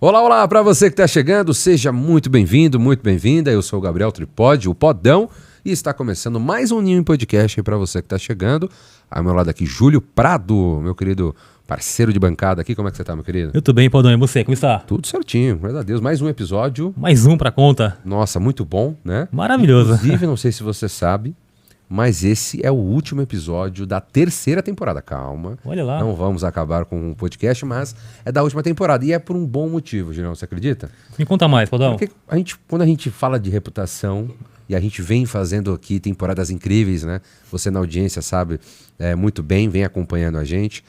Olá, olá, para você que está chegando, seja muito bem-vindo, muito bem-vinda. Eu sou o Gabriel Tripodi, o Podão, e está começando mais um Ninho em Podcast para você que está chegando. Ao meu lado aqui, Júlio Prado, meu querido parceiro de bancada aqui. Como é que você está, meu querido? Eu tô bem, Podão, e você, como está? Tudo certinho, graças a Deus. Mais um episódio. Mais um pra conta. Nossa, muito bom, né? Maravilhoso. Inclusive, não sei se você sabe, mas esse é o último episódio da terceira temporada. Calma. Olha lá. Não vamos acabar com o podcast, mas é da última temporada. E é por um bom motivo, Julião, você acredita? Me conta mais, Podão. Porque quando a gente fala de reputação, e a gente vem fazendo aqui temporadas incríveis, né? Você na audiência sabe muito bem, vem acompanhando a gente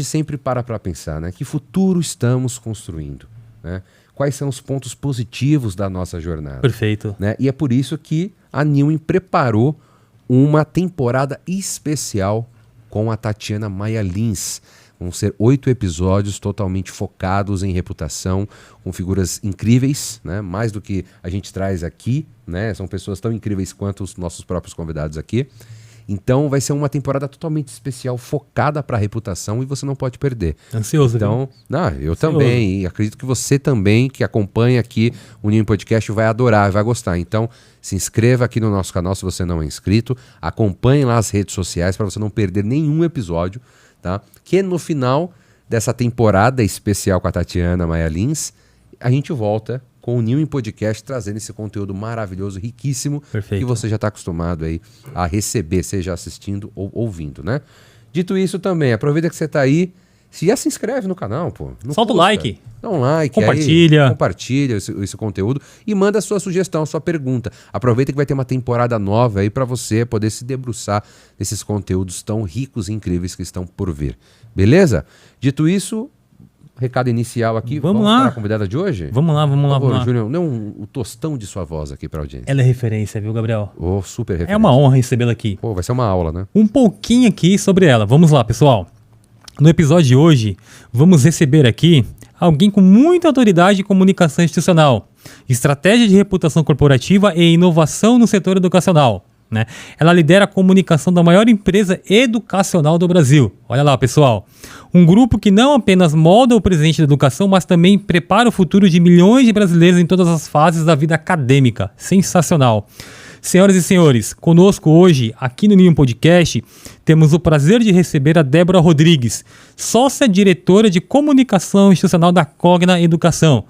sempre para pensar, né? Que futuro estamos construindo, né? Quais são os pontos positivos da nossa jornada. Perfeito. Né? E é por isso que a Newin preparou uma temporada especial com a Tatiana Maia Lins. Vão ser 8 episódios totalmente focados em reputação, com figuras incríveis, né? Mais do que a gente traz aqui, né? São pessoas tão incríveis quanto os nossos próprios convidados aqui. Então vai ser uma temporada totalmente especial, focada para a reputação, e você não pode perder. Ansioso, Então, eu Ansioso. também, e acredito que você também, que acompanha aqui o Ninho Podcast, vai adorar, vai gostar. Então, se inscreva aqui no nosso canal se você não é inscrito, acompanhe lá as redes sociais para você não perder nenhum episódio, tá? Que no final dessa temporada especial com a Tatiana Maia Lins, a gente volta com o Ninho em Podcast, trazendo esse conteúdo maravilhoso, riquíssimo, Perfeito. que você já está acostumado aí a receber, seja assistindo ou ouvindo, né? Dito isso também, aproveita que você está aí, já se inscreve no canal, pô. Solta o like. Dá um like Compartilha. aí, compartilha esse conteúdo e manda a sua sugestão, a sua pergunta. Aproveita que vai ter uma temporada nova aí para você poder se debruçar nesses conteúdos tão ricos e incríveis que estão por vir. Beleza? Dito isso, recado inicial aqui. Vamos lá. Para a convidada de hoje? Vamos lá. Por favor, Júlio, dê o tostão de sua voz aqui para a audiência. Ela é referência, viu, Gabriel? Super referência. É uma honra recebê-la aqui. Pô, vai ser uma aula, né? Um pouquinho aqui sobre ela. Vamos lá, pessoal. No episódio de hoje, vamos receber aqui alguém com muita autoridade em comunicação institucional, estratégia de reputação corporativa e inovação no setor educacional, né? Ela lidera a comunicação da maior empresa educacional do Brasil. Olha lá, pessoal. Um grupo que não apenas molda o presente da educação, mas também prepara o futuro de milhões de brasileiros em todas as fases da vida acadêmica. Sensacional. Senhoras e senhores, conosco hoje, aqui no Ninho Podcast, temos o prazer de receber a Débora Rodrigues, sócia-diretora de comunicação institucional da Cogna Educação.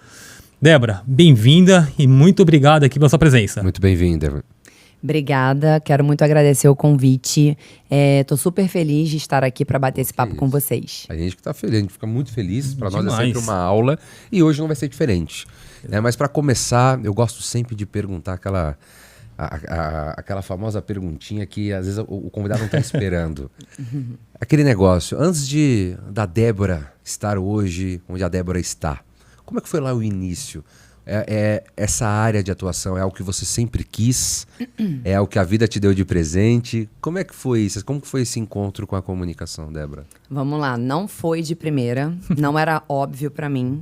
Débora, bem-vinda e muito obrigado aqui pela sua presença. Muito bem-vinda. Obrigada, quero muito agradecer o convite. Tô super feliz de estar aqui para bater esse papo com vocês. A gente que tá feliz, a gente fica muito feliz. Para nós é Demais. sempre uma aula e hoje não vai ser diferente. Mas para começar, eu gosto sempre de perguntar aquela famosa perguntinha que às vezes o convidado não está esperando. Aquele negócio, antes da Débora estar hoje onde a Débora está, como é que foi lá o início? Essa área de atuação é algo que você sempre quis? É algo que a vida te deu de presente? Como é que foi isso? Como que foi esse encontro com a comunicação, Débora? Vamos lá, não foi de primeira, não era óbvio para mim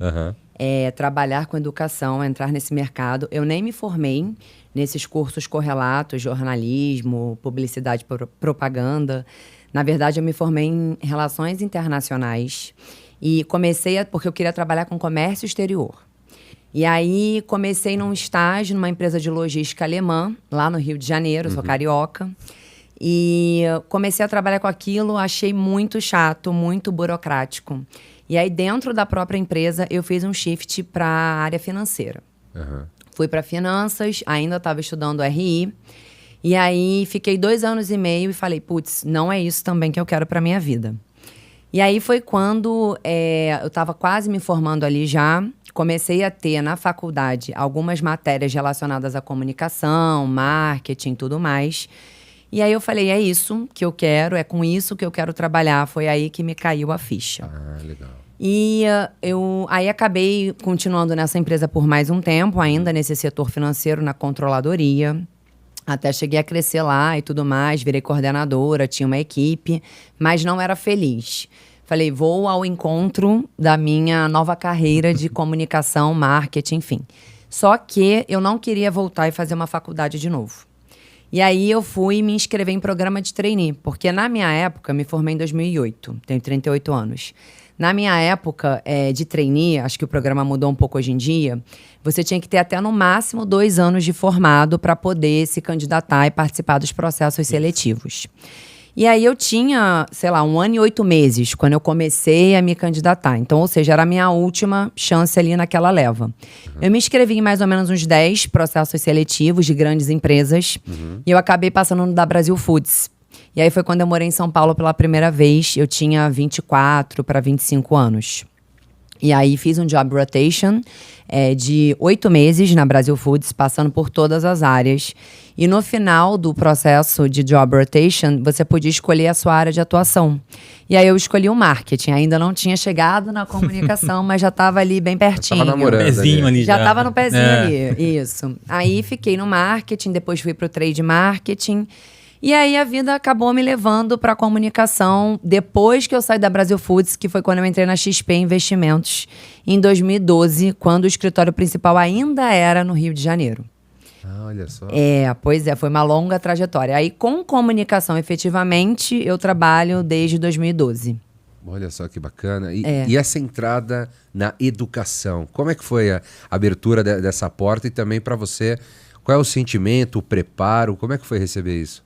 trabalhar com educação, entrar nesse mercado. Eu nem me formei nesses cursos correlatos, jornalismo, publicidade, propaganda. Na verdade, eu me formei em relações internacionais e comecei porque eu queria trabalhar com comércio exterior. E aí comecei num estágio numa empresa de logística alemã, lá no Rio de Janeiro, sou carioca. E comecei a trabalhar com aquilo, achei muito chato, muito burocrático. E aí dentro da própria empresa eu fiz um shift para a área financeira. Fui para finanças, ainda estava estudando RI. E aí fiquei 2 anos e meio e falei, putz, não é isso também que eu quero para minha vida. E aí foi quando eu estava quase me formando ali já. Comecei a ter na faculdade algumas matérias relacionadas à comunicação, marketing e tudo mais. E aí eu falei, é isso que eu quero, é com isso que eu quero trabalhar. Foi aí que me caiu a ficha. Ah, legal. E eu aí acabei continuando nessa empresa por mais um tempo, ainda nesse setor financeiro, na controladoria. Até cheguei a crescer lá e tudo mais, virei coordenadora, tinha uma equipe, mas não era feliz. Falei, vou ao encontro da minha nova carreira de comunicação, marketing, enfim. Só que eu não queria voltar e fazer uma faculdade de novo. E aí eu fui me inscrever em programa de trainee, porque na minha época, me formei em 2008, tenho 38 anos. Na minha época de trainee, acho que o programa mudou um pouco hoje em dia, você tinha que ter até no máximo 2 anos de formado para poder se candidatar e participar dos processos seletivos. E aí eu tinha, sei lá, 1 ano e 8 meses quando eu comecei a me candidatar. Então, ou seja, era a minha última chance ali naquela leva. Eu me inscrevi em mais ou menos uns 10 processos seletivos de grandes empresas. E eu acabei passando no da Brasil Foods. E aí foi quando eu morei em São Paulo pela primeira vez. Eu tinha 24 para 25 anos. E aí fiz um job rotation de 8 meses na Brasil Foods, passando por todas as áreas. E no final do processo de job rotation, você podia escolher a sua área de atuação. E aí eu escolhi o marketing. Ainda não tinha chegado na comunicação, mas já estava ali bem pertinho. Tava namorando pezinho ali Já estava no pezinho ali, isso. Aí fiquei no marketing, depois fui para o trade marketing. E aí a vida acabou me levando para a comunicação depois que eu saí da Brasil Foods, que foi quando eu entrei na XP Investimentos, em 2012, quando o escritório principal ainda era no Rio de Janeiro. Olha só. Pois é, foi uma longa trajetória. Aí com comunicação, efetivamente, eu trabalho desde 2012. Olha só que bacana. E essa entrada na educação, como é que foi a abertura dessa porta e também para você, qual é o sentimento, o preparo, como é que foi receber isso?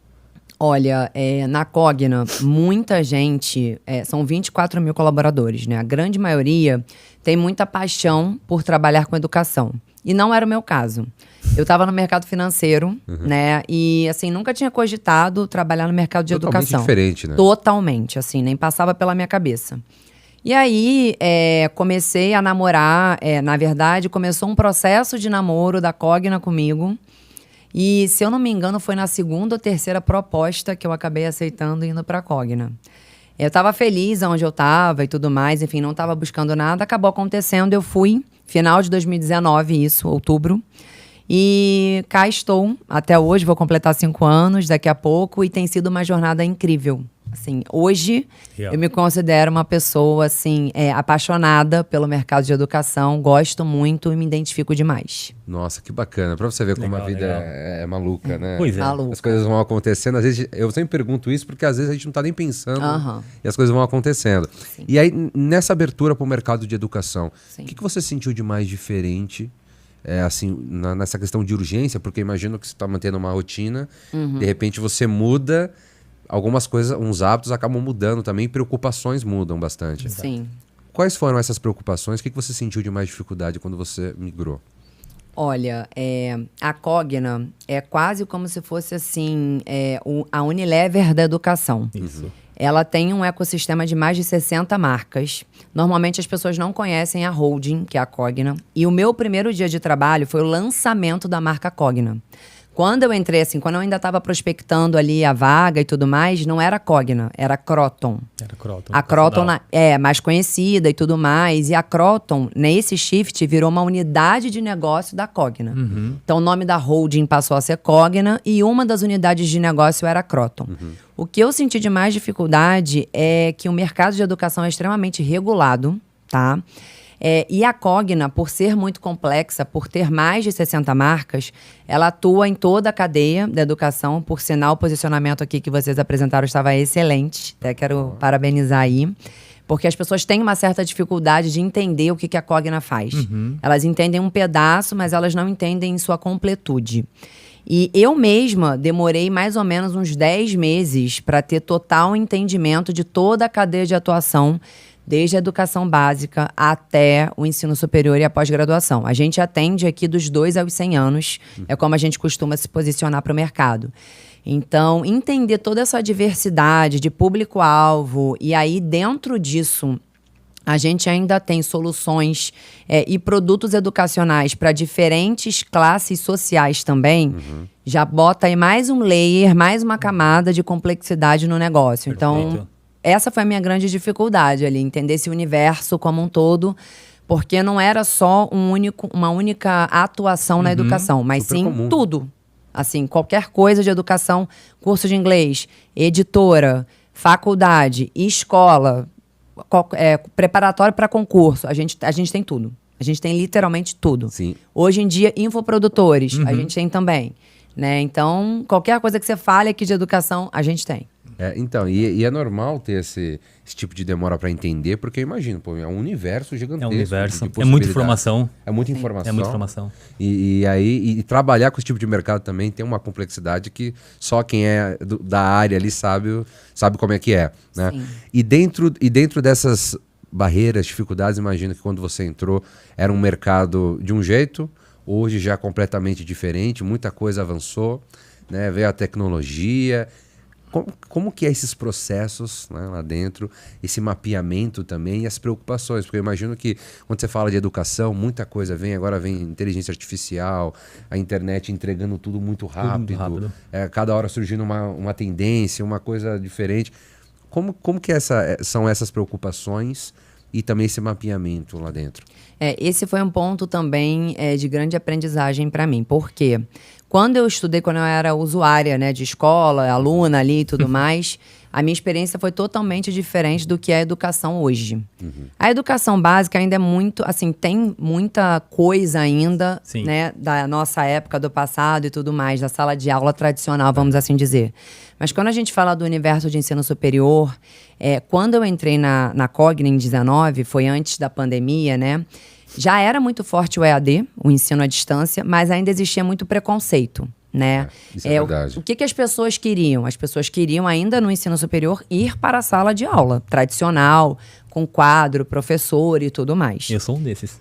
Olha, na Cogna, muita gente, são 24 mil colaboradores, né? A grande maioria tem muita paixão por trabalhar com educação. E não era o meu caso. Eu estava no mercado financeiro, né? E, assim, nunca tinha cogitado trabalhar no mercado de educação. Totalmente diferente, né? Totalmente, assim, nem passava pela minha cabeça. E aí, comecei a namorar, na verdade, começou um processo de namoro da Cogna comigo. E, se eu não me engano, foi na 2ª ou 3ª proposta que eu acabei aceitando indo para a Cogna. Eu estava feliz onde eu estava e tudo mais, enfim, não estava buscando nada. Acabou acontecendo, eu fui, final de 2019, isso, outubro. E cá estou, até hoje, vou completar 5 anos daqui a pouco, e tem sido uma jornada incrível. Assim, hoje, eu me considero uma pessoa, assim, apaixonada pelo mercado de educação, gosto muito e me identifico demais. Nossa, que bacana. Pra você ver como a vida é maluca, né? Pois é. Maluca. As coisas vão acontecendo. Às vezes, eu sempre pergunto isso porque às vezes a gente não tá nem pensando e as coisas vão acontecendo. Sim. E aí, nessa abertura para o mercado de educação, Sim. o que você sentiu de mais diferente, assim, nessa questão de urgência? Porque imagino que você está mantendo uma rotina, de repente você muda, algumas coisas, uns hábitos acabam mudando também, preocupações mudam bastante. Sim. Quais foram essas preocupações? O que você sentiu de mais dificuldade quando você migrou? Olha, a Cogna é quase como se fosse assim, a Unilever da educação. Isso. Ela tem um ecossistema de mais de 60 marcas. Normalmente as pessoas não conhecem a holding, que é a Cogna. E o meu primeiro dia de trabalho foi o lançamento da marca Cogna. Quando eu entrei, assim, quando eu ainda estava prospectando ali a vaga e tudo mais, não era Cogna, era Croton. Era Croton. A Croton é mais conhecida e tudo mais. E a Croton, nesse shift, virou uma unidade de negócio da Cogna. Então, o nome da holding passou a ser Cogna e uma das unidades de negócio era a Croton. O que eu senti de mais dificuldade é que o mercado de educação é extremamente regulado, tá? E a Cogna, por ser muito complexa, por ter mais de 60 marcas, ela atua em toda a cadeia da educação. Por sinal, o posicionamento aqui que vocês apresentaram estava excelente. Até quero parabenizar aí. Porque as pessoas têm uma certa dificuldade de entender o que a Cogna faz. Elas entendem um pedaço, mas elas não entendem em sua completude. E eu mesma demorei mais ou menos uns 10 meses para ter total entendimento de toda a cadeia de atuação, desde a educação básica até o ensino superior e a pós-graduação. A gente atende aqui dos 2 aos 100 anos, é como a gente costuma se posicionar para o mercado. Então, entender toda essa diversidade de público-alvo, e aí dentro disso, a gente ainda tem soluções e produtos educacionais para diferentes classes sociais também, já bota aí mais um layer, mais uma camada de complexidade no negócio. Então, essa foi a minha grande dificuldade ali, entender esse universo como um todo, porque não era só uma única atuação na educação, mas super sim comum. tudo. Assim, qualquer coisa de educação, curso de inglês, editora, faculdade, escola, preparatório para concurso, a gente tem tudo. A gente tem literalmente tudo. Sim. Hoje em dia, infoprodutores, a gente tem também. Né? Então, qualquer coisa que você fale aqui de educação, a gente tem. Então, e é normal ter esse tipo de demora para entender, porque eu imagino, pô, é um universo gigantesco. É um universo. de É muita informação. É muita informação. É muita informação. E aí, trabalhar com esse tipo de mercado também tem uma complexidade que só quem é da área ali sabe como é que é, né? Sim. E dentro dessas barreiras, dificuldades, imagino que quando você entrou era um mercado de um jeito, hoje já completamente diferente, muita coisa avançou, né? Veio a tecnologia. Como que é esses processos, né, lá dentro, esse mapeamento também e as preocupações? Porque eu imagino que quando você fala de educação, muita coisa agora vem inteligência artificial, a internet entregando tudo muito rápido. Cada hora surgindo uma tendência, uma coisa diferente. Como que são essas preocupações e também esse mapeamento lá dentro? Esse foi um ponto também de grande aprendizagem para mim. Por quê? Quando eu era usuária, né, de escola, aluna ali e tudo mais, a minha experiência foi totalmente diferente do que é a educação hoje. A educação básica ainda é muito, assim, tem muita coisa ainda, né, da nossa época, do passado e tudo mais, da sala de aula tradicional, vamos assim dizer. Mas quando a gente fala do universo de ensino superior, quando eu entrei na Cogna em 19, foi antes da pandemia, né? Já era muito forte o EAD, o ensino à distância, mas ainda existia muito preconceito, né? Isso é verdade. O que as pessoas queriam? As pessoas queriam ainda no ensino superior ir para a sala de aula tradicional, com quadro, professor e tudo mais. Eu sou um desses.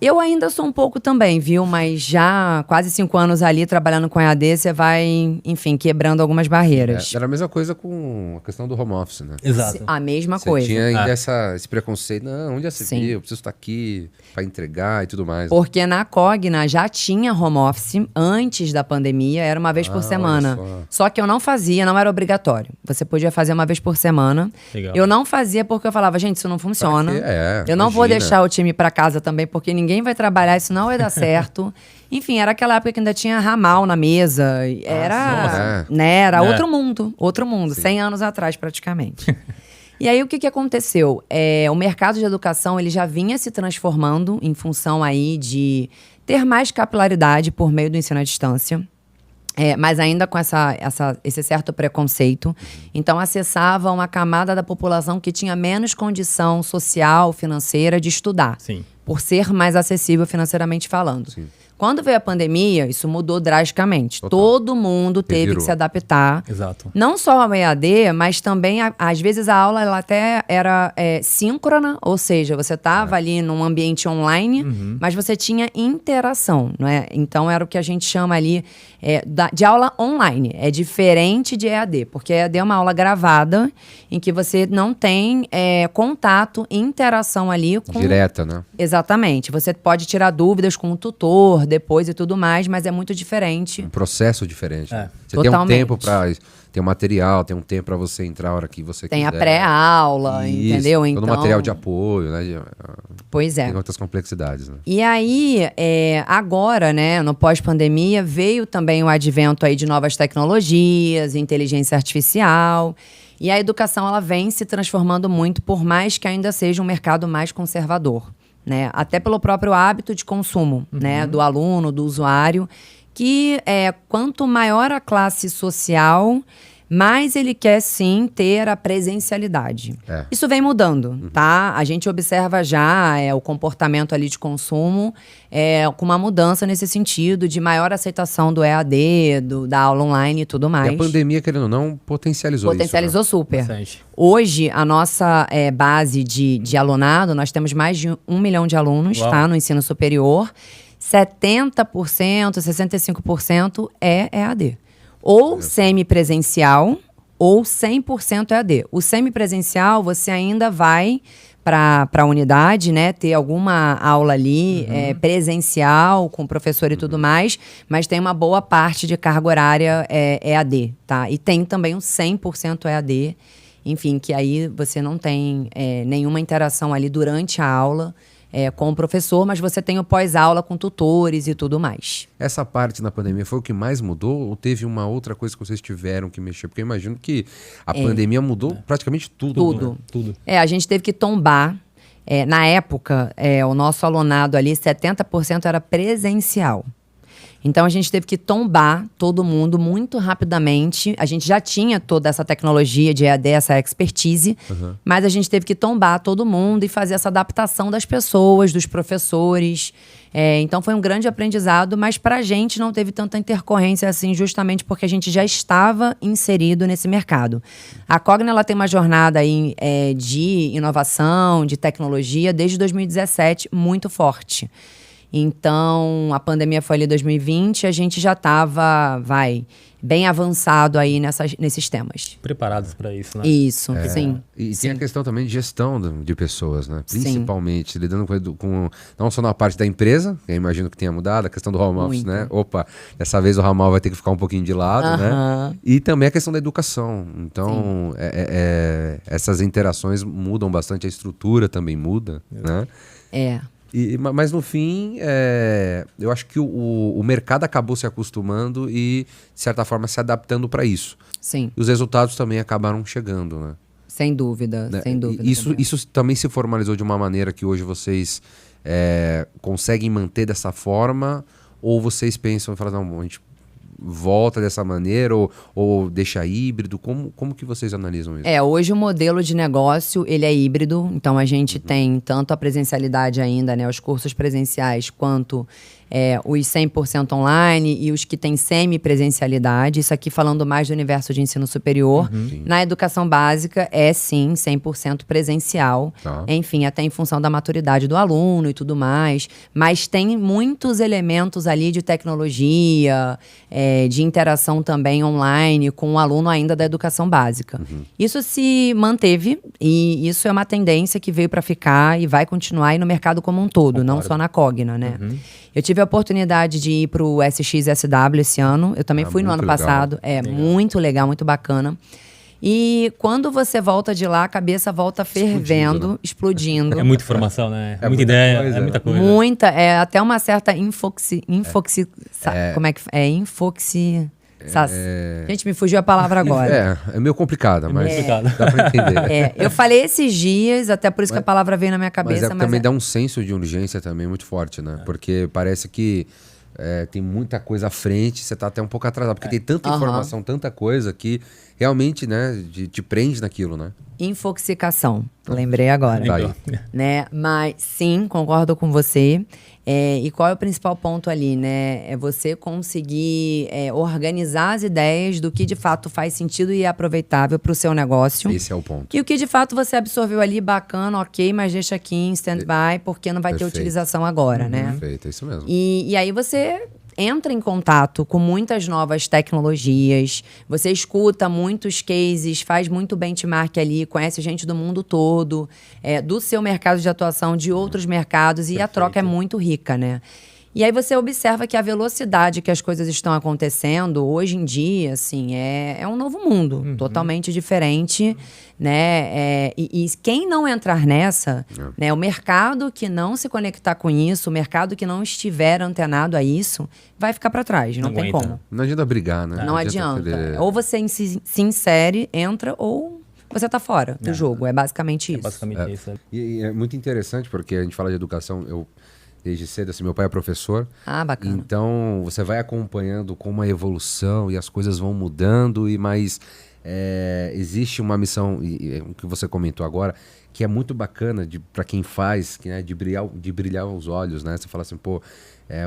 Eu ainda sou um pouco também, viu? Mas já quase 5 anos ali trabalhando com EAD, você vai, enfim, quebrando algumas barreiras. Era a mesma coisa com a questão do home office, né? Exato. A mesma Você coisa. tinha ainda esse preconceito. Não, onde já se Sim. viu? Eu preciso estar aqui para entregar e tudo mais. Porque na Cogna já tinha home office antes da pandemia, era uma vez por semana. Só que eu não fazia, não era obrigatório. Você podia fazer uma vez por semana. Legal. Eu não fazia porque eu falava, gente, isso não funciona. Eu não vou imagina. deixar o time para casa também, porque ninguém vai trabalhar, isso não vai dar certo. Enfim, era aquela época que ainda tinha ramal na mesa. Era, né, era outro mundo, 100 anos atrás praticamente. E aí, o que aconteceu? O mercado de educação ele já vinha se transformando em função aí de ter mais capilaridade por meio do ensino à distância. Mas ainda com esse certo preconceito. Então, acessava uma camada da população que tinha menos condição social, financeira de estudar. Sim. Por ser mais acessível financeiramente falando. Sim. Quando veio a pandemia, isso mudou drasticamente. Total. Todo mundo teve Revirou. que se adaptar. Exato. Não só ao EAD, mas também, às vezes, a aula ela até era síncrona, ou seja, você estava ali num ambiente online, mas você tinha interação, não é? Então, era o que a gente chama ali de aula online. É diferente de EAD, porque EAD é uma aula gravada, em que você não tem contato, interação ali com... Direta, né? Exatamente. Você pode tirar dúvidas com o tutor depois e tudo mais, mas é muito diferente. Um processo diferente. Né? Você Totalmente. tem um tempo para ter um material, tem um tempo para você entrar a hora que você Tem quiser. a pré-aula, entendeu? Todo Então, material de apoio, né? Pois é. Tem outras complexidades, né? E aí, agora, né, no pós-pandemia, veio também o advento aí de novas tecnologias, inteligência artificial. E a educação, ela vem se transformando muito, por mais que ainda seja um mercado mais conservador. Né? Até pelo próprio hábito de consumo, né? Do aluno, do usuário, que quanto maior a classe social, mais ele quer sim ter a presencialidade. Isso vem mudando, tá? A gente observa já o comportamento ali de consumo com uma mudança nesse sentido, de maior aceitação do EAD, da aula online e tudo mais. E a pandemia, querendo ou não, potencializou isso. Potencializou super. Bastante. Hoje, a nossa base de alunado, nós temos mais de 1 milhão de alunos, tá, no ensino superior. 70%, 65% é EAD. Ou semipresencial, ou 100% EAD. O semipresencial, você ainda vai para a unidade, né, ter alguma aula ali presencial, com o professor e tudo mais, mas tem uma boa parte de carga horária EAD, tá? E tem também um 100% EAD, enfim, que aí você não tem nenhuma interação ali durante a aula com o professor, mas você tem o pós-aula com tutores e tudo mais. Essa parte na pandemia foi o que mais mudou ou teve uma outra coisa que vocês tiveram que mexer? Porque eu imagino que a pandemia mudou praticamente tudo. Tudo. A gente teve que tombar. Na época, o nosso alunado ali, 70% era presencial. Então a gente teve que tombar todo mundo muito rapidamente. A gente já tinha toda essa tecnologia de EAD, essa expertise, mas a gente teve que tombar todo mundo e fazer essa adaptação das pessoas, dos professores. Então foi um grande aprendizado, mas para a gente não teve tanta intercorrência assim, justamente porque a gente já estava inserido nesse mercado. A Cogna ela tem uma jornada aí, de inovação, de tecnologia, desde 2017, muito forte. Então, a pandemia foi ali em 2020, a gente já estava, bem avançado aí nesses temas. Preparados para isso, né? Isso, sim. E sim. tem a questão também de gestão de pessoas, né? Sim. Principalmente, lidando com não só na parte da empresa, que eu imagino que tenha mudado, a questão do home office, né? Opa, dessa vez o ramal vai ter que ficar um pouquinho de lado, né? E também a questão da educação. Então, essas interações mudam bastante, a estrutura também muda, né? Mas no fim, eu acho que o mercado acabou se acostumando e, de certa forma, se adaptando para isso. Sim. E os resultados também acabaram chegando, né? Sem dúvida, né? sem dúvida. Isso também se formalizou de uma maneira que hoje vocês conseguem manter dessa forma? Ou vocês pensam e falam, não, a gente volta dessa maneira ou deixa híbrido? Como que vocês analisam isso? Hoje o modelo de negócio, ele é híbrido. Então, a gente tem tanto a presencialidade ainda, né? Os cursos presenciais, quanto os 100% online e os que têm semi-presencialidade. Isso aqui falando mais do universo de ensino superior. Na educação básica, sim, 100% presencial. Tá. Enfim, até em função da maturidade do aluno e tudo mais. Mas tem muitos elementos ali de tecnologia, de interação também online com o aluno ainda da educação básica. Isso se manteve e isso é uma tendência que veio para ficar e vai continuar aí no mercado como um todo, não só na Cogna, né? Eu tive a oportunidade de ir para o SXSW esse ano. Eu também fui no ano passado. Legal. Muito legal, muito bacana. E quando você volta de lá, a cabeça volta fervendo, explodindo. É muita informação, né? É muita ideia, coisa, muita coisa. Muita, até uma certa como é que é? Gente, me fugiu a palavra agora. É meio complicada, mas dá pra entender. Eu falei esses dias, até por isso que a palavra veio na minha cabeça. Mas também dá um senso de urgência também muito forte, né? Porque parece que tem muita coisa à frente, você tá até um pouco atrasado. Porque tem tanta informação, tanta coisa que realmente, né, te prende naquilo, né? Infoxicação, lembrei agora. Né? Mas sim, concordo com você. E qual é o principal ponto ali, né? É você conseguir organizar as ideias do que de fato faz sentido e é aproveitável para o seu negócio. Esse é o ponto. E o que de fato você absorveu ali, bacana, ok, mas deixa aqui em stand-by porque não vai ter utilização agora, né? Perfeito, é isso mesmo. E aí você entra em contato com muitas novas tecnologias, você escuta muitos cases, faz muito benchmark ali, conhece gente do mundo todo, do seu mercado de atuação, de outros mercados, e a troca é muito rica, né? E aí você observa que a velocidade que as coisas estão acontecendo hoje em dia, assim, é um novo mundo, totalmente diferente, né? E quem não entrar nessa, né? O mercado que não se conectar com isso, o mercado que não estiver antenado a isso, vai ficar para trás, não tem como. Não adianta brigar, né? Não adianta. Ou você se insere, entra, ou você tá fora do jogo. É basicamente isso. Basicamente isso. E é muito interessante, porque a gente fala de educação, desde cedo, assim, meu pai é professor. Bacana. Então, você vai acompanhando como a evolução e as coisas vão mudando, mas existe uma missão, o que você comentou agora, que é muito bacana para quem faz, de brilhar os olhos, né? Você fala assim,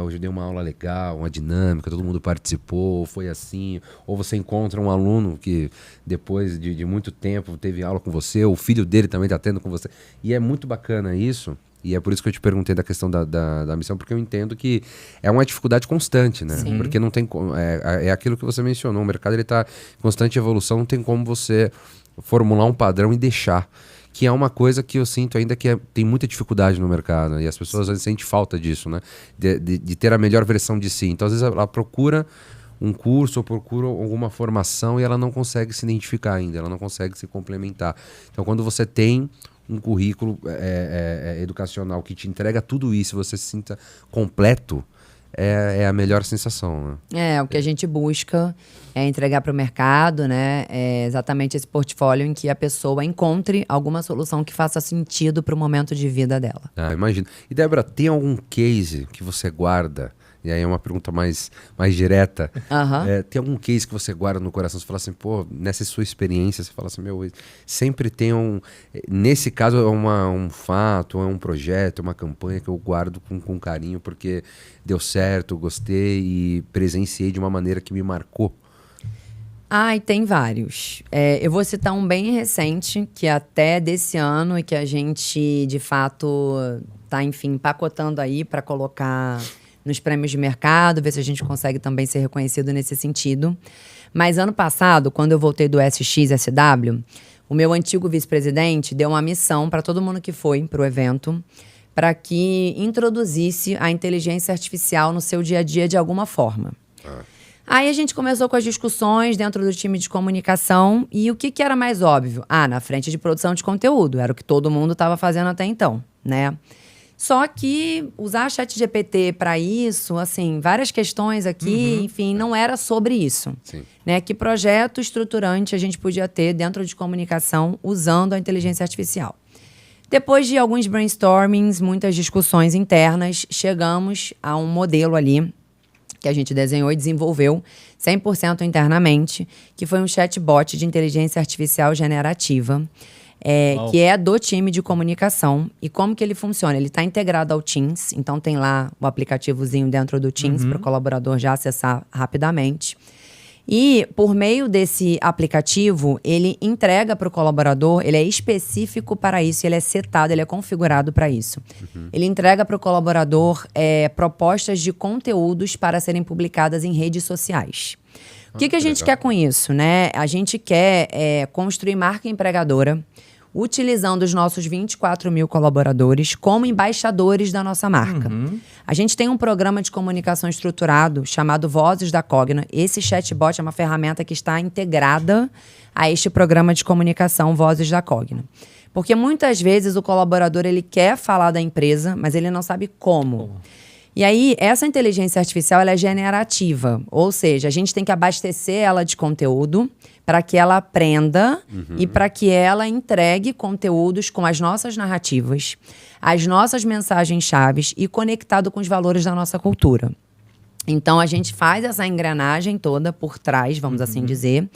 hoje eu dei uma aula legal, uma dinâmica, todo mundo participou, foi assim. Ou você encontra um aluno que depois de muito tempo teve aula com você, o filho dele também está tendo com você. E é muito bacana isso. E é por isso que eu te perguntei da questão da missão, porque eu entendo que é uma dificuldade constante, né? Sim. Porque não tem é aquilo que você mencionou, o mercado está em constante evolução, não tem como você formular um padrão e deixar. Que é uma coisa que eu sinto ainda que tem muita dificuldade no mercado, né? E as pessoas às vezes sentem falta disso, né? De ter a melhor versão de si. Então, às vezes, ela procura um curso ou procura alguma formação e ela não consegue se identificar ainda, ela não consegue se complementar. Então, quando você tem um currículo educacional que te entrega tudo isso, você se sinta completo, é a melhor sensação, né? O que a gente busca é entregar para o mercado, né? É exatamente esse portfólio em que a pessoa encontre alguma solução que faça sentido para o momento de vida dela. Imagino. E, Débora, tem algum case que você guarda E aí é uma pergunta mais direta. Aham. Tem algum case que você guarda no coração? Você fala assim, pô, nessa sua experiência, você fala assim, meu, sempre tem nesse caso é um fato, é um projeto, é uma campanha que eu guardo com carinho porque deu certo, gostei e presenciei de uma maneira que me marcou. E tem vários. Eu vou citar um bem recente, que é até desse ano e que a gente, de fato, tá, enfim, empacotando aí para colocar nos prêmios de mercado, ver se a gente consegue também ser reconhecido nesse sentido. Mas ano passado, quando eu voltei do SXSW, o meu antigo vice-presidente deu uma missão para todo mundo que foi para o evento, para que introduzisse a inteligência artificial no seu dia a dia de alguma forma. Aí a gente começou com as discussões dentro do time de comunicação e o que era mais óbvio? Na frente de produção de conteúdo, era o que todo mundo estava fazendo até então, né? Só que usar ChatGPT para isso, assim, várias questões aqui, enfim, não era sobre isso. Sim. Né? Que projeto estruturante a gente podia ter dentro de comunicação usando a inteligência artificial. Depois de alguns brainstormings, muitas discussões internas, chegamos a um modelo ali que a gente desenhou e desenvolveu 100% internamente, que foi um chatbot de inteligência artificial generativa, que é do time de comunicação. E como que ele funciona? Ele está integrado ao Teams, então tem lá o aplicativozinho dentro do Teams para o colaborador já acessar rapidamente. E, por meio desse aplicativo, ele entrega para o colaborador, ele é específico para isso, ele é setado, ele é configurado para isso. Ele entrega para o colaborador propostas de conteúdos para serem publicadas em redes sociais. O que a gente quer com isso, né? A gente quer construir marca empregadora, utilizando os nossos 24 mil colaboradores como embaixadores da nossa marca. A gente tem um programa de comunicação estruturado chamado Vozes da Cogna. Esse chatbot é uma ferramenta que está integrada a este programa de comunicação Vozes da Cogna. Porque muitas vezes o colaborador ele quer falar da empresa, mas ele não sabe como. E aí, essa inteligência artificial ela é generativa, ou seja, a gente tem que abastecer ela de conteúdo para que ela aprenda e para que ela entregue conteúdos com as nossas narrativas, as nossas mensagens-chaves e conectado com os valores da nossa cultura. Então, a gente faz essa engrenagem toda por trás, vamos assim dizer,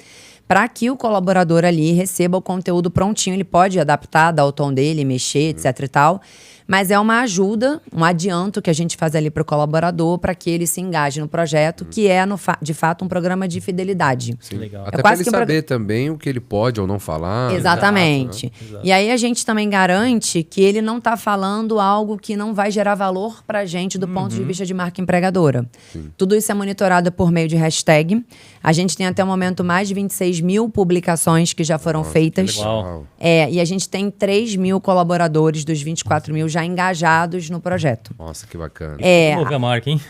para que o colaborador ali receba o conteúdo prontinho. Ele pode adaptar, dar o tom dele, mexer, etc e tal. Mas é uma ajuda, um adianto que a gente faz ali para o colaborador para que ele se engaje no projeto, que é, de fato, um programa de fidelidade. Sim. Legal. Até para ele saber também o que ele pode ou não falar. Exatamente. Exato, né? E aí a gente também garante que ele não está falando algo que não vai gerar valor para a gente do ponto de vista de marca empregadora. Tudo isso é monitorado por meio de hashtag. A gente tem até o momento mais de 26 mil publicações que já foram feitas. legal. E a gente tem 3 mil colaboradores dos 24 mil já engajados no projeto. Nossa, que bacana. Promover a marca, hein?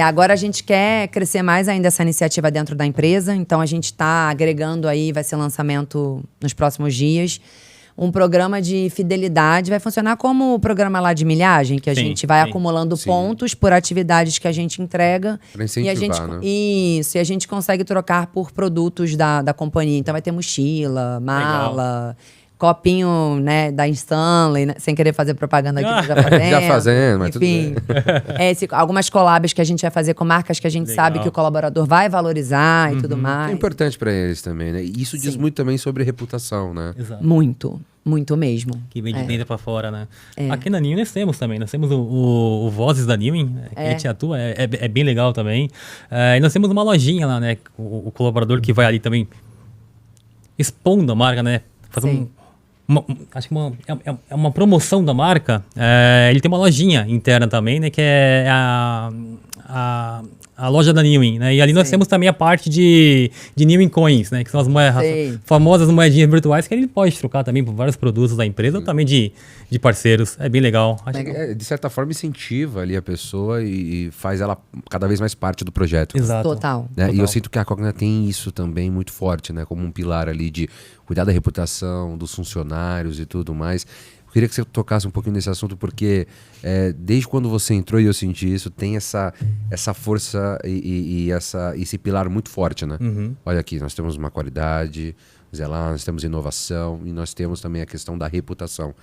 Agora a gente quer crescer mais ainda essa iniciativa dentro da empresa, então a gente está agregando aí, vai ser lançamento nos próximos dias, um programa de fidelidade, vai funcionar como o programa lá de milhagem, que a gente vai acumulando pontos por atividades que a gente entrega. Pra incentivar, e a gente, né? Isso, e a gente consegue trocar por produtos da companhia. Então vai ter mochila, mala, copinho, né, da Stanley, né, sem querer fazer propaganda aqui, já fazendo. Já fazendo, mas enfim, algumas collabs que a gente vai fazer com marcas que a gente sabe que o colaborador vai valorizar e tudo mais. É importante para eles também, né? E isso diz muito também sobre reputação, né? Exato. Muito mesmo. Que vem de dentro para fora, né? Aqui na Newin nós temos também. Nós temos o Vozes da Newin, que a gente atua, é bem legal também. E nós temos uma lojinha lá, né? O colaborador que vai ali também expondo a marca, né? Fazer acho que é uma promoção da marca. Ele tem uma lojinha interna também, né? Que é a loja da Newin, né? E ali nós temos também a parte de Newin Coins, né? Que são as famosas moedinhas virtuais que ele pode trocar também por vários produtos da empresa ou também de parceiros. É bem legal. De certa forma incentiva ali a pessoa e faz ela cada vez mais parte do projeto. Exato. Total. Né? E eu sinto que a Cogna tem isso também muito forte, né? Como um pilar ali de cuidar da reputação dos funcionários e tudo mais. Eu queria que você tocasse um pouquinho nesse assunto, porque desde quando você entrou e eu senti isso, tem essa força e esse pilar muito forte, né? Olha aqui, nós temos uma qualidade, nós temos inovação e nós temos também a questão da reputação,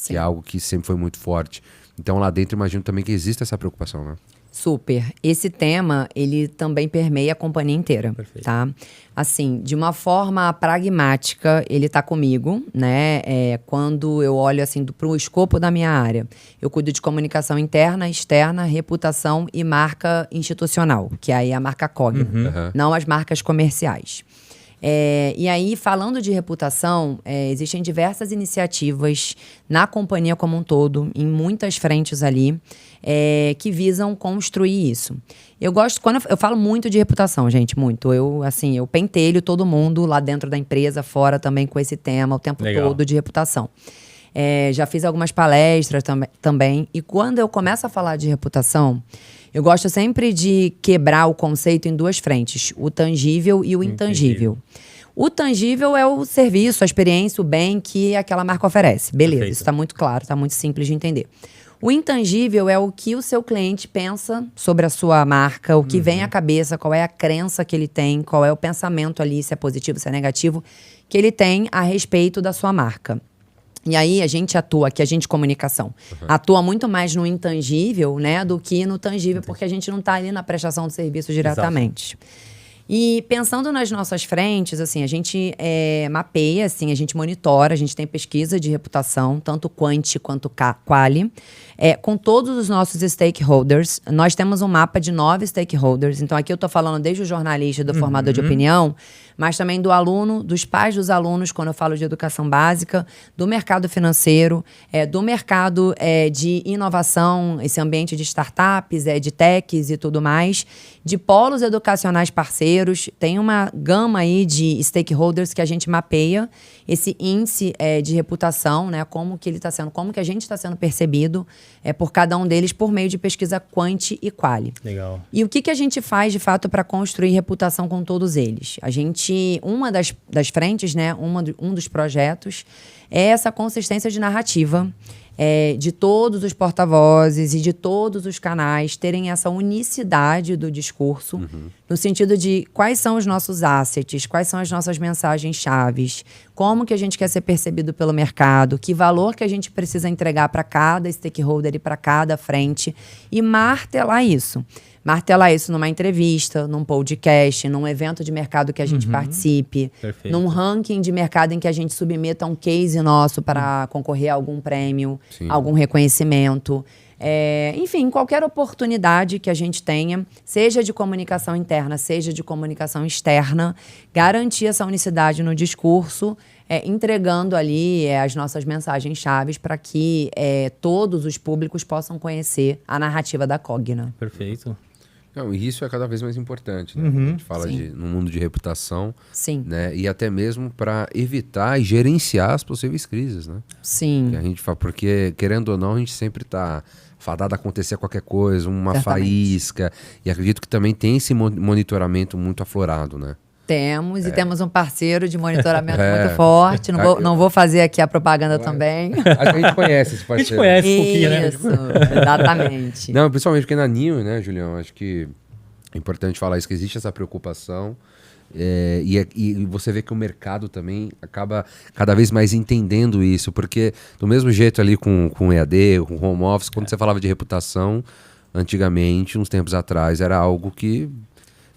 que é algo que sempre foi muito forte. Então lá dentro imagino também que existe essa preocupação, né? Super. Esse tema, ele também permeia a companhia inteira, Perfeito. tá? Assim, de uma forma pragmática, ele tá comigo, né? Quando eu olho, assim, pro escopo da minha área, eu cuido de comunicação interna, externa, reputação e marca institucional, que aí é a marca Cogna, não as marcas comerciais. E aí, falando de reputação, existem diversas iniciativas na companhia como um todo, em muitas frentes ali, que visam construir isso. Eu gosto, quando eu falo muito de reputação, gente, muito. Eu pentelho todo mundo lá dentro da empresa, fora também com esse tema, o tempo todo de reputação. Já fiz algumas palestras também. E quando eu começo a falar de reputação, eu gosto sempre de quebrar o conceito em duas frentes: o tangível e o intangível. O tangível é o serviço, a experiência, o bem que aquela marca oferece. Beleza, Perfeito. isso está muito claro, está muito simples de entender. O intangível é o que o seu cliente pensa sobre a sua marca, o que vem à cabeça, qual é a crença que ele tem, qual é o pensamento ali, se é positivo, se é negativo, que ele tem a respeito da sua marca. E aí a gente atua, aqui a gente comunicação, atua muito mais no intangível, né, do que no tangível, porque a gente não está ali na prestação de serviço diretamente. E pensando nas nossas frentes, assim, a gente mapeia, assim, a gente monitora, a gente tem pesquisa de reputação, tanto quanti quanto quali, com todos os nossos stakeholders. Nós temos um mapa de 9 stakeholders, então aqui eu estou falando desde o jornalista, do formador de opinião, mas também do aluno, dos pais dos alunos, quando eu falo de educação básica, do mercado financeiro, do mercado de inovação, esse ambiente de startups, de techs e tudo mais, de polos educacionais parceiros. Tem uma gama aí de stakeholders que a gente mapeia esse índice de reputação, né? Como que ele está sendo, como que a gente está sendo percebido por cada um deles por meio de pesquisa quanti e quali. Legal. E o que a gente faz, de fato, para construir reputação com todos eles? A gente, uma das frentes, né, um dos projetos, é essa consistência de narrativa, de todos os porta-vozes e de todos os canais terem essa unicidade do discurso, no sentido de quais são os nossos assets, quais são as nossas mensagens chaves, como que a gente quer ser percebido pelo mercado, que valor que a gente precisa entregar para cada stakeholder e para cada frente, e martelar isso. Martelar isso numa entrevista, num podcast, num evento de mercado que a gente participe, Perfeito. num ranking de mercado em que a gente submeta um case nosso para concorrer a algum prêmio, algum reconhecimento. Enfim, qualquer oportunidade que a gente tenha, seja de comunicação interna, seja de comunicação externa, garantir essa unicidade no discurso, entregando ali as nossas mensagens chaves para que todos os públicos possam conhecer a narrativa da Cogna. Perfeito. Não, e isso é cada vez mais importante, né? A gente fala no mundo de reputação, Sim. né? E até mesmo para evitar e gerenciar as possíveis crises, né? Sim. Que a gente fala, porque, querendo ou não, a gente sempre está fadado a acontecer qualquer coisa, uma Certamente. faísca. E acredito que também tem esse monitoramento muito aflorado, né? Temos, e temos um parceiro de monitoramento muito forte. Não vou fazer aqui a propaganda também. A gente conhece esse A gente parceiro. conhece um pouquinho, né? Isso, exatamente. Não, principalmente porque na Ninho, né, Julião? Acho que é importante falar isso, que existe essa preocupação. E você vê que o mercado também acaba cada vez mais entendendo isso, porque do mesmo jeito ali com EAD, com home office, quando você falava de reputação, antigamente, uns tempos atrás, era algo que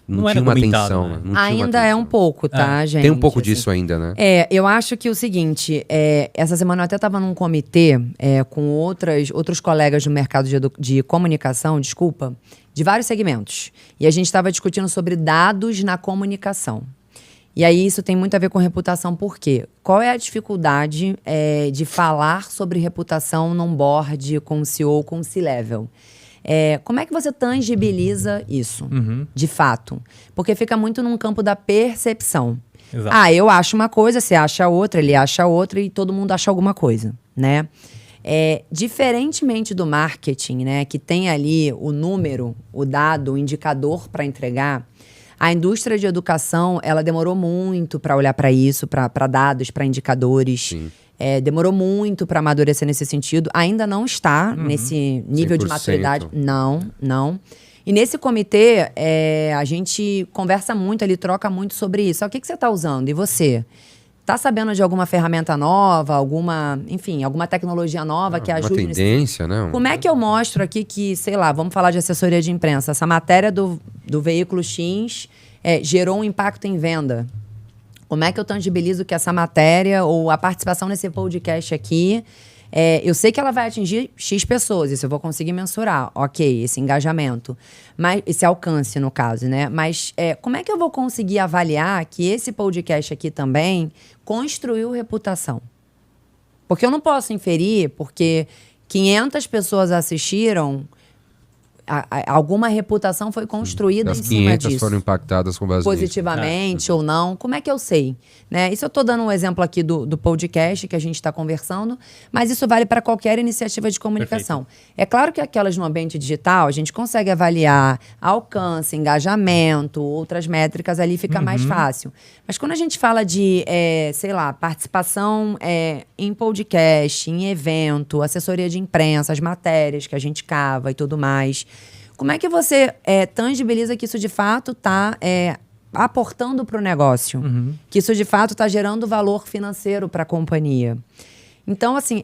não tinha uma comentado, atenção. né? Né? Não tinha uma Ainda atenção. um pouco, tá, gente? Tem um pouco Assim, disso ainda, né? eu acho que o seguinte, essa semana eu até estava num comitê com outros colegas do mercado de comunicação, de vários segmentos. E a gente estava discutindo sobre dados na comunicação. E aí isso tem muito a ver com reputação, por quê? Qual é a dificuldade de falar sobre reputação num board com o CEO, com o C-level? Como é que você tangibiliza isso, de fato? Porque fica muito num campo da percepção. Exato. Eu acho uma coisa, você acha outra, ele acha outra e todo mundo acha alguma coisa, né? Diferentemente do marketing, né, que tem ali o número, o dado, o indicador para entregar, a indústria de educação, ela demorou muito para olhar para isso, para dados, para indicadores. Sim. Demorou muito para amadurecer nesse sentido. Ainda não está nesse nível de 100%. maturidade. Não. E nesse comitê, a gente conversa muito ali, troca muito sobre isso. O que você está usando? E você? tá sabendo de alguma ferramenta nova, alguma tecnologia nova que ajude... Uma tendência, né? Como é que eu mostro aqui que, sei lá, vamos falar de assessoria de imprensa, essa matéria do veículo X gerou um impacto em venda? Como é que eu tangibilizo que essa matéria ou a participação nesse podcast aqui... eu sei que ela vai atingir X pessoas, isso eu vou conseguir mensurar, ok, esse engajamento, mas esse alcance, no caso, né? Mas como é que eu vou conseguir avaliar que esse podcast aqui também construiu reputação? Porque eu não posso inferir, porque 500 pessoas assistiram, alguma reputação foi construída em cima disso. 500 foram impactadas com base positivamente ou não. Como é que eu sei? Né? Isso eu estou dando um exemplo aqui do podcast que a gente está conversando, mas isso vale para qualquer iniciativa de comunicação. Perfeito. É claro que aquelas no ambiente digital, a gente consegue avaliar alcance, engajamento, outras métricas, ali fica mais fácil. Mas quando a gente fala de, sei lá, participação em podcast, em evento, assessoria de imprensa, as matérias que a gente cava e tudo mais... Como é que você tangibiliza que isso de fato está aportando para o negócio? Que isso de fato está gerando valor financeiro para a companhia? Então, assim,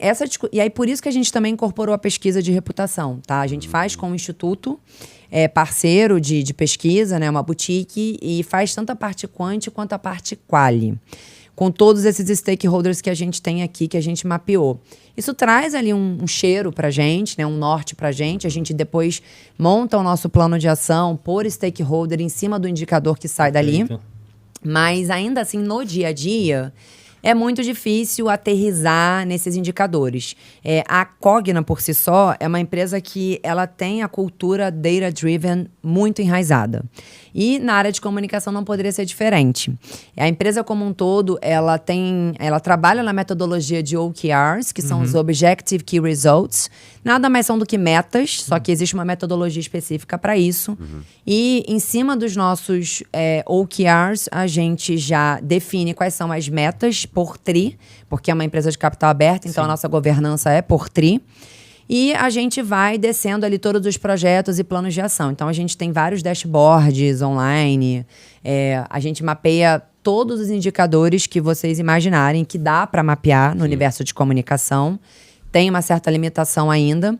e aí por isso que a gente também incorporou a pesquisa de reputação, tá? A gente faz com o Instituto, parceiro de pesquisa, né? Uma boutique, e faz tanto a parte quanti quanto a parte quali, com todos esses stakeholders que a gente tem aqui, que a gente mapeou. Isso traz ali um cheiro pra gente, né? Um norte pra gente. A gente depois monta o nosso plano de ação por stakeholder em cima do indicador que sai dali. Mas ainda assim, no dia a dia, é muito difícil aterrissar nesses indicadores. A Cogna, por si só, é uma empresa que ela tem a cultura data-driven muito enraizada. E na área de comunicação não poderia ser diferente. A empresa como um todo, ela trabalha na metodologia de OKRs, que são os Objective Key Results. Nada mais são do que metas, só que existe uma metodologia específica para isso. E em cima dos nossos OKRs, a gente já define quais são as metas por TRI, porque é uma empresa de capital aberto, então a nossa governança é por TRI. E a gente vai descendo ali todos os projetos e planos de ação. Então, a gente tem vários dashboards online. A gente mapeia todos os indicadores que vocês imaginarem que dá para mapear no universo de comunicação. Tem uma certa limitação ainda.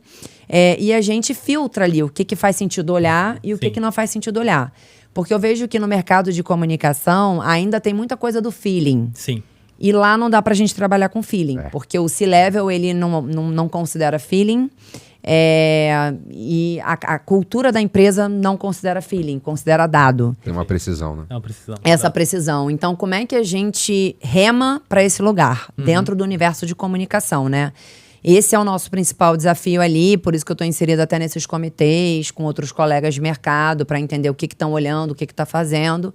E a gente filtra ali o que faz sentido olhar e o que não faz sentido olhar. Porque eu vejo que no mercado de comunicação ainda tem muita coisa do feeling. Sim. E lá não dá pra gente trabalhar com feeling. Porque o C-Level, ele não considera feeling. E a cultura da empresa não considera feeling, considera dado. Tem uma precisão, né? É uma precisão. Essa precisão. Então, como é que a gente rema para esse lugar? Dentro do universo de comunicação, né? Esse é o nosso principal desafio ali, por isso que eu estou inserida até nesses comitês, com outros colegas de mercado, para entender o que estão olhando, o que está fazendo.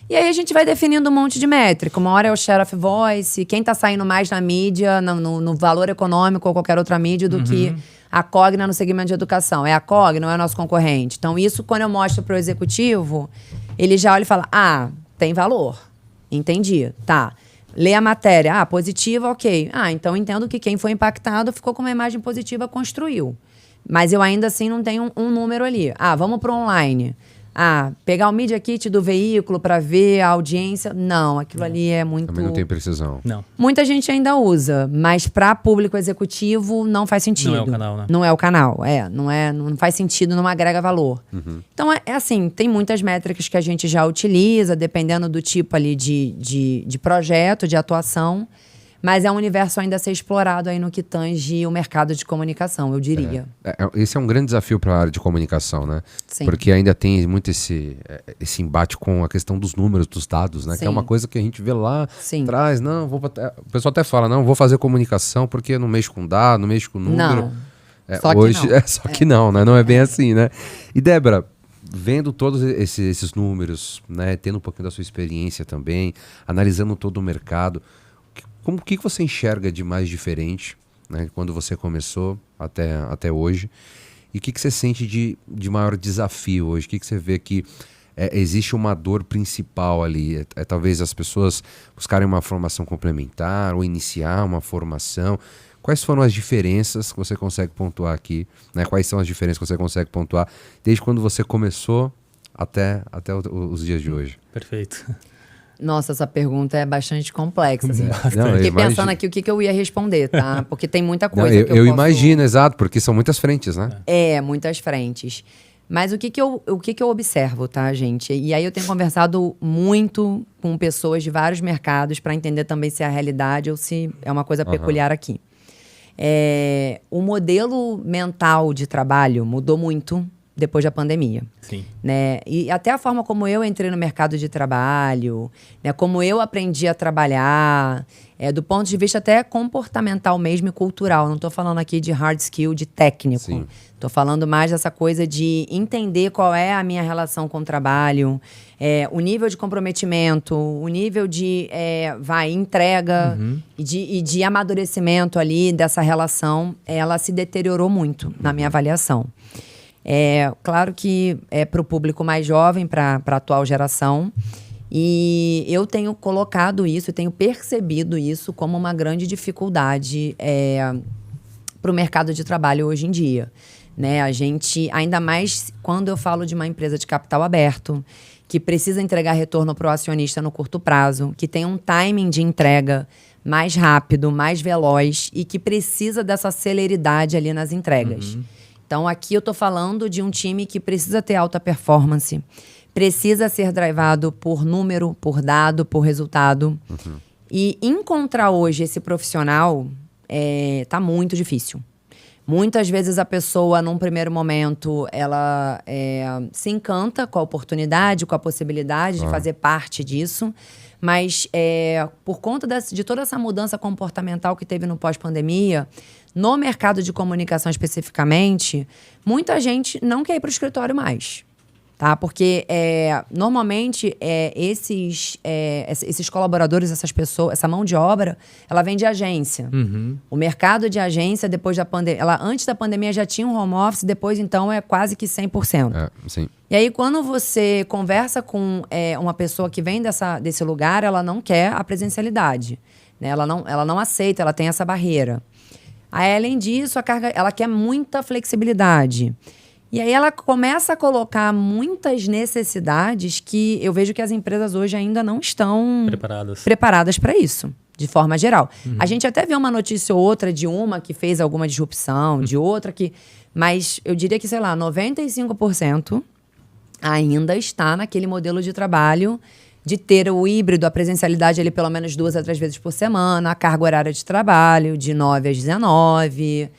E aí a gente vai definindo um monte de métrica. Uma hora é o share of voice, quem está saindo mais na mídia, no valor econômico ou qualquer outra mídia do que a Cogna no segmento de educação. É a Cogna, não é nosso concorrente. Então isso, quando eu mostro para o executivo, ele já olha e fala, tem valor. Entendi, tá. Lê a matéria, positiva, ok. Então entendo que quem foi impactado ficou com uma imagem positiva, construiu. Mas eu ainda assim não tenho um número ali. Vamos para online. Pegar o Media Kit do veículo para ver a audiência. Não, aquilo ali é muito... Também não tem precisão. Não. Muita gente ainda usa, mas para público executivo não faz sentido. Não é o canal, né? Não é o canal, não faz sentido, não agrega valor. Então, assim, tem muitas métricas que a gente já utiliza, dependendo do tipo ali de projeto, de atuação. Mas é um universo ainda a ser explorado aí no que tange o mercado de comunicação, eu diria. Esse é um grande desafio para a área de comunicação, né? Sim. Porque ainda tem muito esse embate com a questão dos números, dos dados, né? Sim. Que é uma coisa que a gente vê lá Sim. atrás. O pessoal até fala, não, vou fazer comunicação porque não mexo com dado, não mexo com número. Só que hoje não. só que não, né? Não é bem assim, né? E Débora, vendo todos esses números, né? Tendo um pouquinho da sua experiência também, analisando todo o mercado, o que você enxerga de mais diferente, né, quando você começou até hoje? E o que você sente de maior desafio hoje? O que você vê que existe uma dor principal ali? Talvez as pessoas buscarem uma formação complementar ou iniciar uma formação. Quais foram as diferenças que você consegue pontuar aqui? Né? Quais são as diferenças que você consegue pontuar desde quando você começou até os dias de hoje? Perfeito. Nossa, essa pergunta é bastante complexa. Assim. Não, Fiquei pensando aqui o que eu ia responder, tá? Porque tem muita coisa não, que eu posso... imagino, exato, porque são muitas frentes, né? Muitas frentes. Mas o que eu observo, tá, gente? E aí eu tenho conversado muito com pessoas de vários mercados para entender também se é a realidade ou se é uma coisa peculiar aqui. O modelo mental de trabalho mudou muito depois da pandemia. Sim. Né? E até a forma como eu entrei no mercado de trabalho, né? Como eu aprendi a trabalhar, do ponto de vista até comportamental mesmo e cultural. Não estou falando aqui de hard skill, de técnico. Estou falando mais dessa coisa de entender qual é a minha relação com o trabalho, o nível de comprometimento, o nível de entrega e de amadurecimento ali dessa relação. Ela se deteriorou muito na minha avaliação. Claro que é para o público mais jovem, para a atual geração. E eu tenho colocado isso, tenho percebido isso como uma grande dificuldade para o mercado de trabalho hoje em dia. Né? A gente, ainda mais quando eu falo de uma empresa de capital aberto, que precisa entregar retorno para o acionista no curto prazo, que tem um timing de entrega mais rápido, mais veloz e que precisa dessa celeridade ali nas entregas. Então, aqui eu estou falando de um time que precisa ter alta performance, precisa ser drivado por número, por dado, por resultado. E encontrar hoje esse profissional tá muito difícil. Muitas vezes a pessoa, num primeiro momento, ela se encanta com a oportunidade, com a possibilidade de fazer parte disso. Mas por conta de toda essa mudança comportamental que teve no pós-pandemia, no mercado de comunicação especificamente, muita gente não quer ir para o escritório mais. Tá? Porque normalmente esses colaboradores, essas pessoas, essa mão de obra, ela vem de agência. O mercado de agência, depois da pandemia, antes da pandemia já tinha um home office, depois então é quase que 100%. Sim. E aí, quando você conversa com uma pessoa que vem desse lugar, ela não quer a presencialidade. Né? Ela não aceita, ela tem essa barreira. Aí, além disso, ela quer muita flexibilidade. E aí ela começa a colocar muitas necessidades que eu vejo que as empresas hoje ainda não estão preparadas para isso, de forma geral. A gente até vê uma notícia ou outra de uma que fez alguma disrupção, de outra que... Mas eu diria que, sei lá, 95% ainda está naquele modelo de trabalho de ter o híbrido, a presencialidade ali pelo menos 2 a 3 vezes por semana, a carga horária de trabalho de 9 às 19,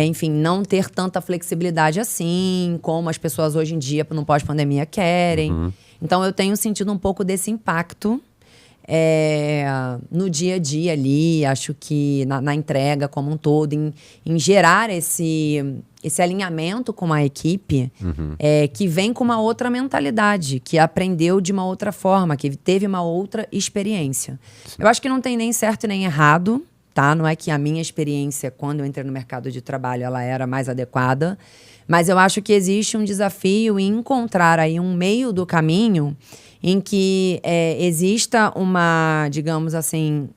enfim, não ter tanta flexibilidade assim, como as pessoas hoje em dia, no pós-pandemia, querem. Então, eu tenho sentido um pouco desse impacto no dia a dia ali, acho que na entrega como um todo, em gerar esse alinhamento com a equipe que vem com uma outra mentalidade, que aprendeu de uma outra forma, que teve uma outra experiência. Eu acho que não tem nem certo nem errado, tá? Não é que a minha experiência, quando eu entrei no mercado de trabalho, ela era mais adequada, mas eu acho que existe um desafio em encontrar aí um meio do caminho em que exista uma, digamos assim,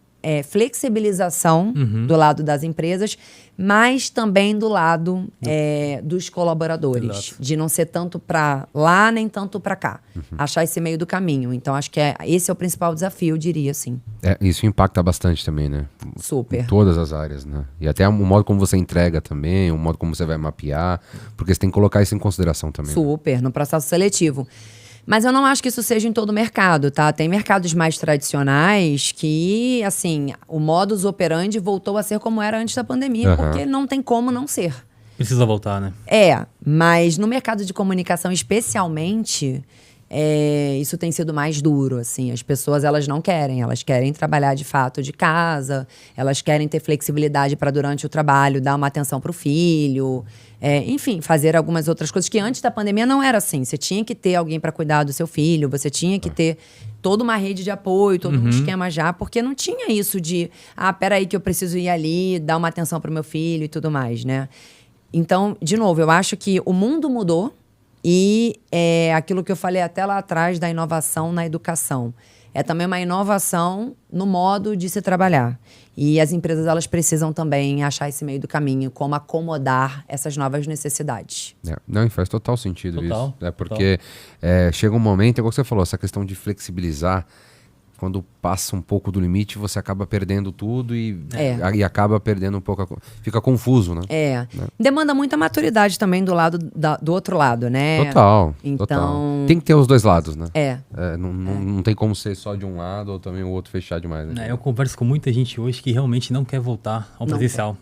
flexibilização do lado das empresas, mas também do lado dos colaboradores. Exato. De não ser tanto para lá, nem tanto para cá. Achar esse meio do caminho. Então, acho que esse é o principal desafio, eu diria, assim. Isso impacta bastante também, né? Super. Em todas as áreas, né? E até o modo como você entrega também, o modo como você vai mapear, porque você tem que colocar isso em consideração também. Super, né? No processo seletivo. Mas eu não acho que isso seja em todo o mercado, tá? Tem mercados mais tradicionais que, assim, o modus operandi voltou a ser como era antes da pandemia, porque não tem como não ser. Precisa voltar, né? Mas no mercado de comunicação especialmente, isso tem sido mais duro, assim. As pessoas, elas querem trabalhar de fato de casa, elas querem ter flexibilidade para durante o trabalho dar uma atenção para o filho, enfim, fazer algumas outras coisas que antes da pandemia não era assim. Você tinha que ter alguém para cuidar do seu filho, você tinha que ter toda uma rede de apoio, todo um esquema já, porque não tinha isso de, peraí que eu preciso ir ali, dar uma atenção para o meu filho e tudo mais, né? Então, de novo, eu acho que o mundo mudou e aquilo que eu falei até lá atrás da inovação na educação. É também uma inovação no modo de se trabalhar. E as empresas, elas precisam também achar esse meio do caminho, como acomodar essas novas necessidades. Não, faz total sentido isso. Porque chega um momento, igual você falou, essa questão de flexibilizar quando passa um pouco do limite, você acaba perdendo tudo e acaba perdendo um pouco. Fica confuso, né? Demanda muita maturidade também do outro lado, né? Total. Então... Total. Tem que ter os dois lados, né? Não tem como ser só de um lado ou também o outro fechar demais. Né? Eu converso com muita gente hoje que realmente não quer voltar ao presencial.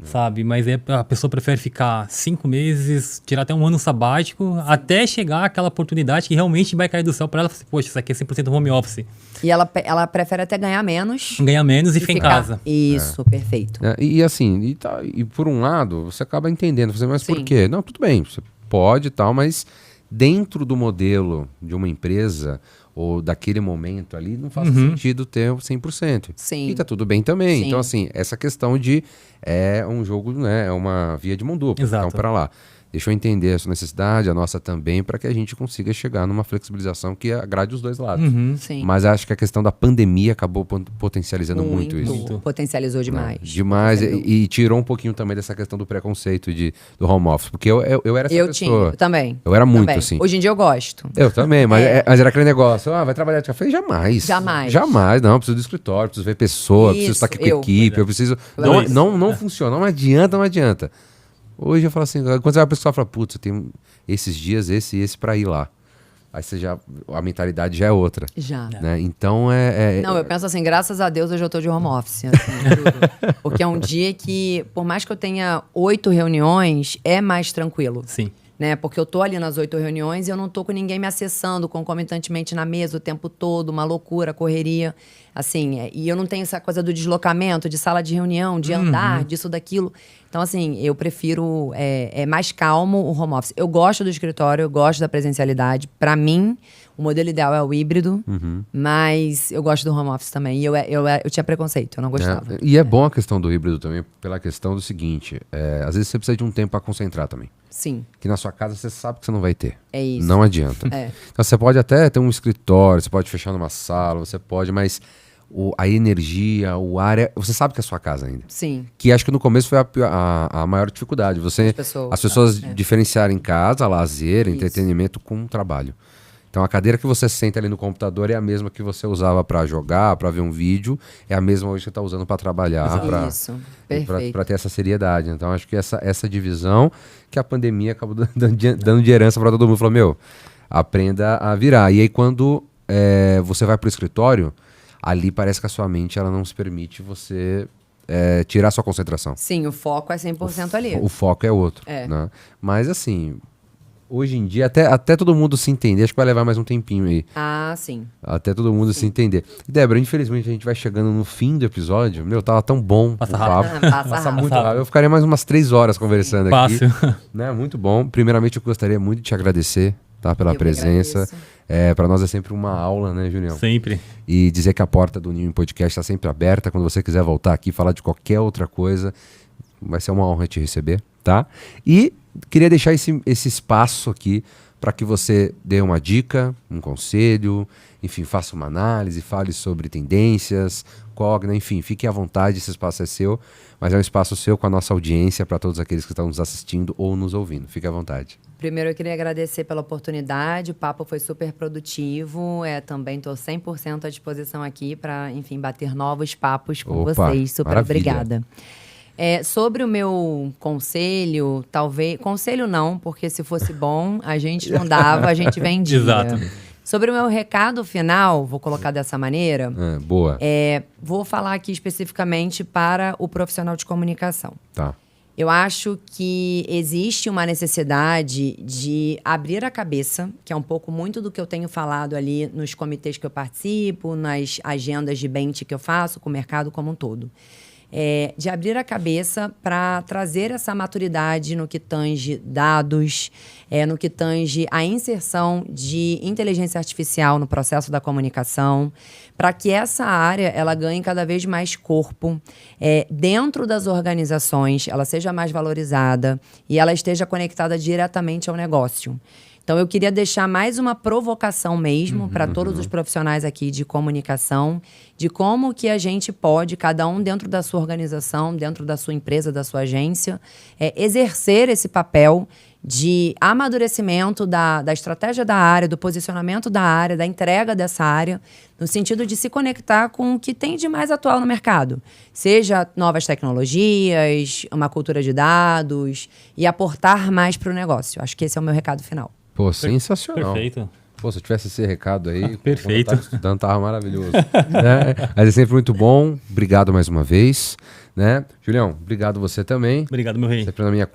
Sabe? Mas a pessoa prefere ficar 5 meses, tirar até um ano sabático, até chegar aquela oportunidade que realmente vai cair do céu para ela. Poxa, isso aqui é 100% home office. E ela prefere até ganhar menos. Ganhar menos e ficar em casa. Isso, perfeito. E assim, e por um lado, você acaba entendendo. Mas por quê? Não, tudo bem, você pode e tal, mas dentro do modelo de uma empresa ou daquele momento ali, não faz sentido ter 100%. Sim. E tá tudo bem também. Sim. Então, assim, essa questão de é um jogo, né, é uma via de mão dupla. Exato. Então, para lá. Deixa eu entender a sua necessidade, a nossa também, para que a gente consiga chegar numa flexibilização que agrade os dois lados. Sim. Mas acho que a questão da pandemia acabou potencializando muito isso. Potencializou demais. Demais. E tirou um pouquinho também dessa questão do preconceito do home office. Porque eu era essa pessoa. Eu também. Eu era muito assim. Hoje em dia eu gosto. Eu também, mas era aquele negócio. Vai trabalhar de café? Jamais. Jamais. Não, preciso do escritório, preciso ver pessoa, preciso estar aqui com a equipe, eu preciso... Não funciona, não adianta. Hoje eu falo assim, quando você vai pessoal fala, putz, eu tenho esses dias, esse e esse pra ir lá. Aí a mentalidade já é outra. Já. Né? Então Não, eu penso assim, graças a Deus hoje eu tô de home office. Assim, tudo. Porque é um dia que, por mais que eu tenha 8 reuniões, é mais tranquilo. Sim. Né? Porque eu tô ali nas 8 reuniões e eu não tô com ninguém me acessando concomitantemente na mesa o tempo todo, uma loucura, correria. Assim, e eu não tenho essa coisa do deslocamento, de sala de reunião, de andar, disso, daquilo. Então, assim, eu prefiro... É mais calmo o home office. Eu gosto do escritório, eu gosto da presencialidade. Para mim, o modelo ideal é o híbrido, mas eu gosto do home office também. E eu tinha preconceito, eu não gostava. E é bom a questão do híbrido também, pela questão do seguinte, às vezes você precisa de um tempo para concentrar também. Sim. Que na sua casa você sabe que você não vai ter. É isso. Não adianta. Então você pode até ter um escritório, você pode fechar numa sala, você pode, mas a energia, o ar, você sabe que é a sua casa ainda. Sim. Que acho que no começo foi a maior dificuldade. As pessoas diferenciarem casa, lazer, entretenimento com trabalho. Então a cadeira que você senta ali no computador é a mesma que você usava para jogar, para ver um vídeo, é a mesma hoje que você está usando para trabalhar, para ter essa seriedade. Então acho que essa divisão que a pandemia acabou dando de herança para todo mundo. Falou, aprenda a virar. E aí quando você vai para o escritório, ali parece que a sua mente ela não se permite você tirar a sua concentração. Sim, o foco é 100% ali. O foco é outro. Né? Mas assim... Hoje em dia, até todo mundo se entender, acho que vai levar mais um tempinho aí. Sim. Até todo mundo se entender. E Débora, infelizmente a gente vai chegando no fim do episódio. Tava tão bom Passa o papo. Passa muito rápido. Eu ficaria mais umas 3 horas conversando aqui. Fácil. Né? Muito bom. Primeiramente, eu gostaria muito de te agradecer, tá, pela presença. Para nós é sempre uma aula, né, Julião? Sempre. E dizer que a porta do Ninho Podcast está sempre aberta. Quando você quiser voltar aqui e falar de qualquer outra coisa, vai ser uma honra te receber, tá? E queria deixar esse espaço aqui para que você dê uma dica, um conselho, enfim, faça uma análise, fale sobre tendências, cogna, enfim, fique à vontade, esse espaço é seu, mas é um espaço seu com a nossa audiência para todos aqueles que estão nos assistindo ou nos ouvindo. Fique à vontade. Primeiro, eu queria agradecer pela oportunidade, o papo foi super produtivo, também estou 100% à disposição aqui para, enfim, bater novos papos com vocês. Super obrigada. Sobre o meu conselho, talvez... Conselho não, porque se fosse bom, a gente não dava, a gente vendia. Exato. Sobre o meu recado final, vou colocar dessa maneira. Boa. Vou falar aqui especificamente para o profissional de comunicação. Tá. Eu acho que existe uma necessidade de abrir a cabeça, que é um pouco muito do que eu tenho falado ali nos comitês que eu participo, nas agendas de bench que eu faço, com o mercado como um todo. De abrir a cabeça para trazer essa maturidade no que tange dados, no que tange a inserção de inteligência artificial no processo da comunicação, para que essa área ela ganhe cada vez mais corpo dentro das organizações, ela seja mais valorizada e ela esteja conectada diretamente ao negócio. Então, eu queria deixar mais uma provocação mesmo para todos os profissionais aqui de comunicação, de como que a gente pode, cada um dentro da sua organização, dentro da sua empresa, da sua agência, exercer esse papel de amadurecimento da estratégia da área, do posicionamento da área, da entrega dessa área, no sentido de se conectar com o que tem de mais atual no mercado. Seja novas tecnologias, uma cultura de dados e aportar mais para o negócio. Acho que esse é o meu recado final. Pô, sensacional. Perfeito. Pô, se eu tivesse esse recado aí, perfeito. Quando eu tava estudando, tava maravilhoso. Né? Mas é sempre muito bom. Obrigado mais uma vez. Né? Julião, obrigado você também. Obrigado, meu rei. Sempre na uma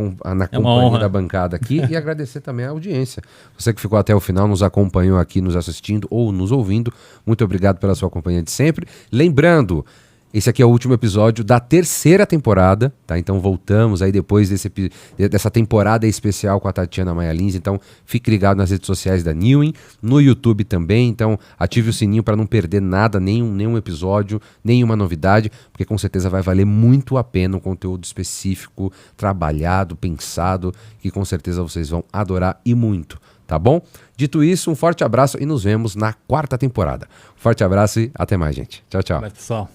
companhia honra. da bancada aqui. E agradecer também a audiência. Você que ficou até o final, nos acompanhou aqui, nos assistindo ou nos ouvindo. Muito obrigado pela sua companhia de sempre. Lembrando, esse aqui é o último episódio da 3ª temporada, tá? Então voltamos aí depois dessa temporada especial com a Tatiana Maia Lins. Então fique ligado nas redes sociais da Newin, no YouTube também. Então ative o sininho para não perder nada, nenhum episódio, nenhuma novidade, porque com certeza vai valer muito a pena um conteúdo específico, trabalhado, pensado, que com certeza vocês vão adorar e muito. Tá bom? Dito isso, um forte abraço e nos vemos na 4ª temporada. Um forte abraço e até mais, gente. Tchau, tchau. Vai, pessoal.